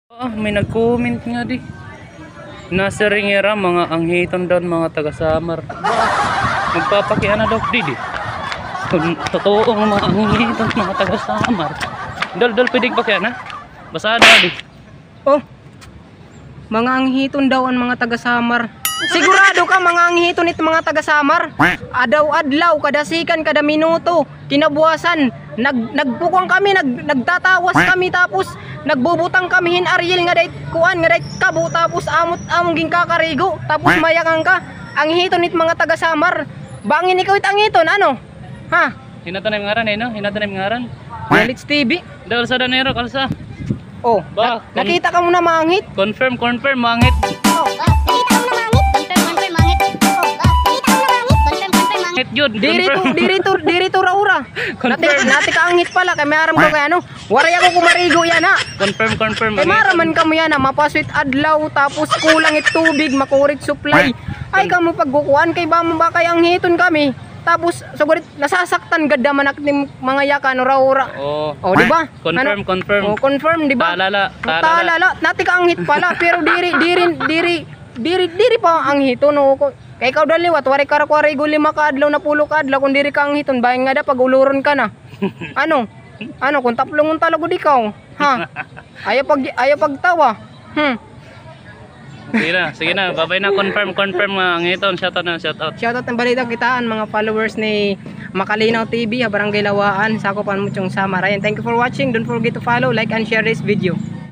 May nag-comment nga di. Nasa ringera mga anghiton doon mga taga-Samar. Magpapakiana daw di. Kung totoo ang mga anghiton mga taga-Samar. Dal pwedeng pakiana. Basada di. Oh. Mga anghiton daw ang mga taga-Samar. Sigurado ka mga anghiton ito mga taga-Samar? Adaw-adlaw, kada sikan, kada minuto, kinabuasan, nagpukwang kami, nagtatawas kami, tapos nagbubutang kami hin Ariel nga dahit kuan nga dahit kabo, tapos among ging kakarigo, tapos mayangang ka. Anghiton it mga taga-Samar. Bangin ikaw it anghiton, ano? Ha? Hinatan na yung ngaran eh no? Hinatan na yung ngaran. Galits TV. Dahil sa danero kalsa. Oh, Ba, nakita ka muna mga anghit? confirm mangit. Oh, Nakita ko na mangit. Confirm mangit. Nakita ko na mangit. Confirm. Mangit yun. Diri to raura. Nati ka anghit pala kay maram ko kay ano. Waray ako kumarigo yan ha. Confirm Kay maraman kamo yan ha, mapaswit adlaw tapos kulang it tubig, makurit supply. Ay kamo pagkukuan kay ba kay anghiton kami. Tapos sugurit nasasaktan gada manak ni mga yaka no raura. Oh, di ba? confirm. Oh, confirm di ba? Talala. Nati ka anghit pala pero diri pa anghiton no. Kay ikaw daliwat wari karakwari go 5 ka adlaw na 10 ka adlaw kun diri ka anghiton bayan nga da pag uluron ka na. Ano kung taplong talago di ka. Ha? Ayaw pagtawa. Sige na, babay na, confirm mga angiton, shoutout. Shoutout ng balita kitaan mga followers ni Makalinaw TV, Barangay Lawaan, Sakopan Muchong Samar. Ayan, thank you for watching. Don't forget to follow, like and share this video.